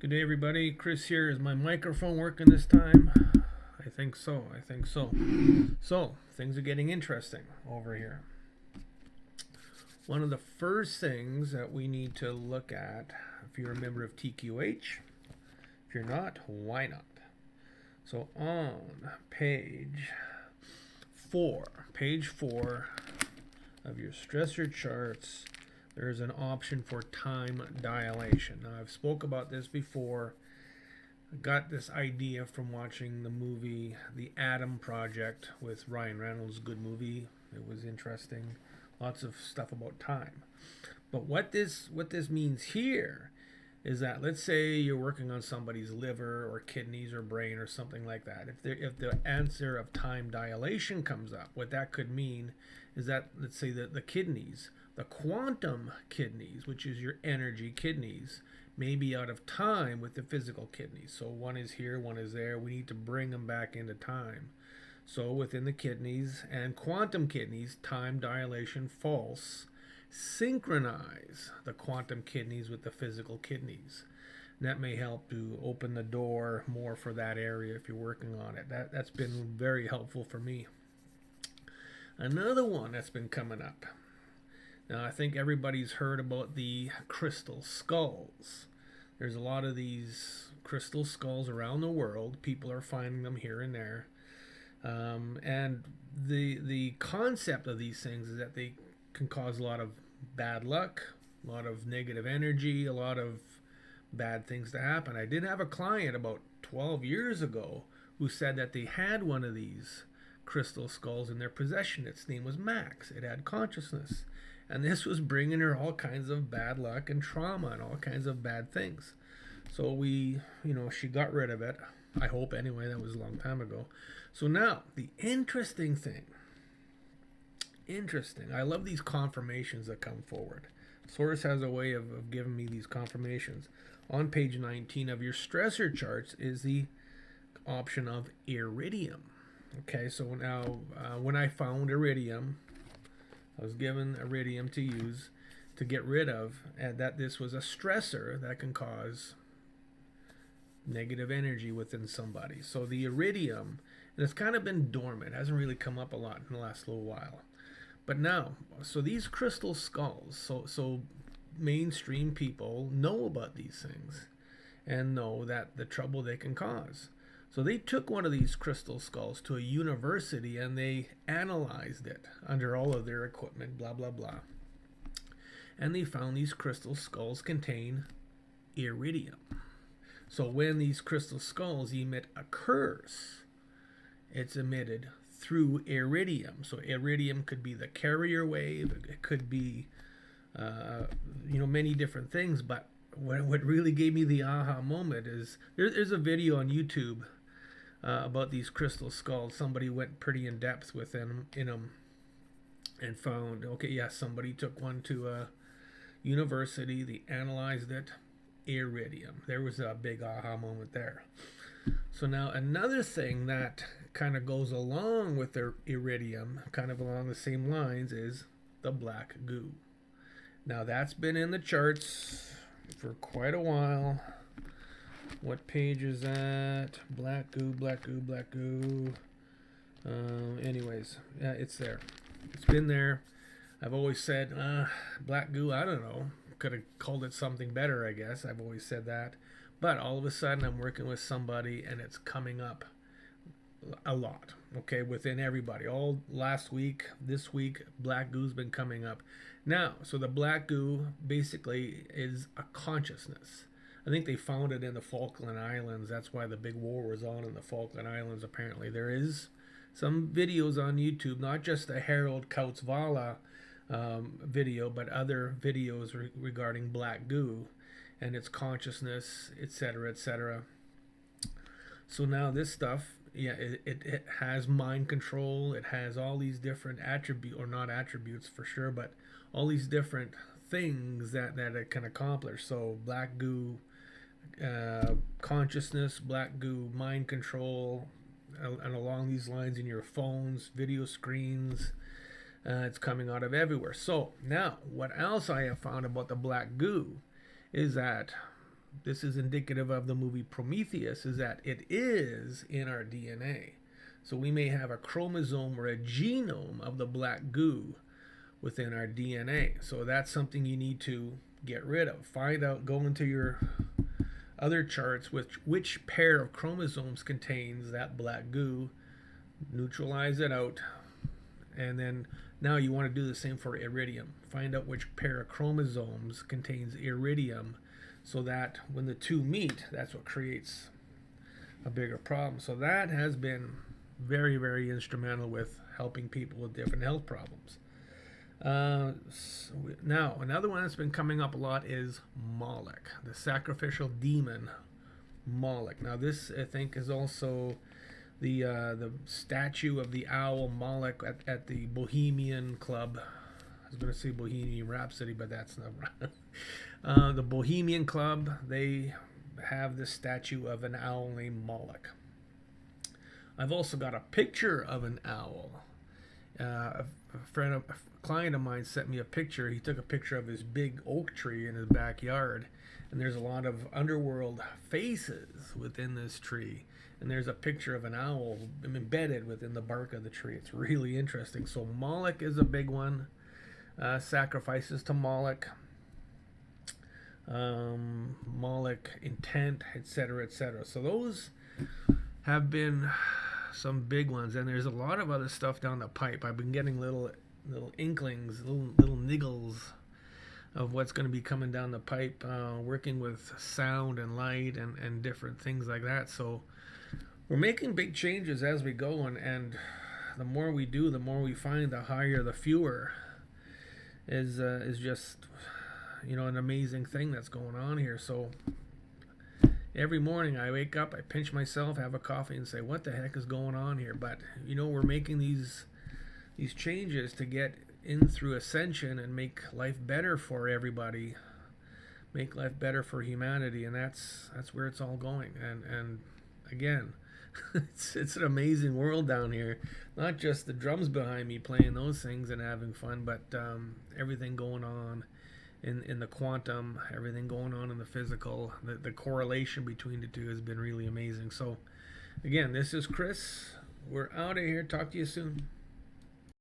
Good day, everybody. Chris here. Is my microphone working this time? I think so. So, things are getting interesting over here. One of the first things that we need to look at, if you're a member of TQH, if you're not, why not? So, on page 4 of your stressor charts, there's an option for time dilation. Now, I've spoke about this before. I got this idea from watching the movie The Atom Project with Ryan Reynolds. Good movie. It was interesting. Lots of stuff about time. But what this means here is that, let's say you're working on somebody's liver or kidneys or brain or something like that. If the answer of time dilation comes up, what that could mean is that, let's say that the kidneys, the quantum kidneys, which is your energy kidneys, may be out of time with the physical kidneys. So one is here, one is there. We need to bring them back into time. So within the kidneys and quantum kidneys, time dilation false, synchronize the quantum kidneys with the physical kidneys. And that may help to open the door more for that area if you're working on it. That's been very helpful for me. Another one that's been coming up. Now, I think everybody's heard about the crystal skulls. There's a lot of these crystal skulls around the world. People are finding them here and there. And the concept of these things is that they can cause a lot of bad luck, a lot of negative energy, a lot of bad things to happen. I did have a client about 12 years ago who said that they had one of these crystal skulls in their possession. Its name was Max. It had consciousness. And this was bringing her all kinds of bad luck and trauma and all kinds of bad things. So she got rid of it. I hope anyway. That was a long time ago. So now, the interesting thing. I love these confirmations that come forward. Source has a way of giving me these confirmations. On page 19 of your stressor charts is the option of Iridium. Okay, so now when I found Iridium, I was given Iridium to use to get rid of, and that this was a stressor that can cause negative energy within somebody. So the Iridium, and it's kind of been dormant, it hasn't really come up a lot in the last little while. But now, so these crystal skulls, so mainstream people know about these things and know that the trouble they can cause. So they took one of these crystal skulls to a university and they analyzed it under all of their equipment, blah, blah, blah. And they found these crystal skulls contain iridium. So when these crystal skulls emit a curse, it's emitted through iridium. So iridium could be the carrier wave. It could be, many different things. But what really gave me the aha moment is there's a video on YouTube about these crystal skulls. Somebody went pretty in depth within them and found, somebody took one to a university. They analyzed it. Iridium. There was a big aha moment there. So now another thing that kind of goes along with their iridium, kind of along the same lines, is the black goo. Now that's been in the charts for quite a while. What page is that? Black goo. Anyways, yeah, it's there. It's been there. I've always said, black goo, I don't know. Could have called it something better, I guess. I've always said that. But all of a sudden, I'm working with somebody, and it's coming up a lot, okay, within everybody. All last week, this week, black goo's been coming up. Now, so the black goo basically is a consciousness. I think they found it in the Falkland Islands. That's why the big war was on in the Falkland Islands, apparently. There is some videos on YouTube, not just the Harold Kautzvala video, but other videos regarding black goo and its consciousness, etc., etc. So now this stuff, it has mind control. It has all these different attributes, or not attributes for sure, but all these different things that it can accomplish. So black goo, consciousness, black goo, mind control, and along these lines in your phones, video screens. It's coming out of everywhere. So now, what else I have found about the black goo is that this is indicative of the movie Prometheus, is that it is in our DNA. So we may have a chromosome or a genome of the black goo within our DNA. So that's something you need to get rid of. Find out, go into your other charts, which pair of chromosomes contains that black goo, neutralize it out, and then now you want to do the same for iridium. Find out which pair of chromosomes contains iridium, so that when the two meet, that's what creates a bigger problem. So that has been very, very instrumental with helping people with different health problems. Now, another one that's been coming up a lot is Moloch, the sacrificial demon Moloch. Now, this, I think, is also the statue of the owl Moloch at the Bohemian Club. I was going to say Bohemian Rhapsody, but that's not right. The Bohemian Club, they have this statue of an owl named Moloch. I've also got a picture of an owl. A client of mine sent me a picture. He took a picture of his big oak tree in his backyard, and there's a lot of underworld faces within this tree. And there's a picture of an owl embedded within the bark of the tree. It's really interesting. So Moloch is a big one. Sacrifices to Moloch. Moloch intent, etc., etc. So those have been some big ones, and there's a lot of other stuff down the pipe. I've been getting little inklings, little niggles of what's going to be coming down the pipe, working with sound and light and different things like that. So we're making big changes as we go, and the more we do, the more we find, the higher, the fewer is just, you know, an amazing thing that's going on here. So every morning I wake up, I pinch myself, have a coffee, and say, what the heck is going on here? But, you know, we're making these changes to get in through ascension and make life better for everybody, make life better for humanity, and that's where it's all going. And again, it's an amazing world down here. Not just the drums behind me playing those things and having fun, but everything going on in the quantum, everything going on in the physical, the correlation between the two has been really amazing. So again, this is Chris. We're out of here. Talk to you soon.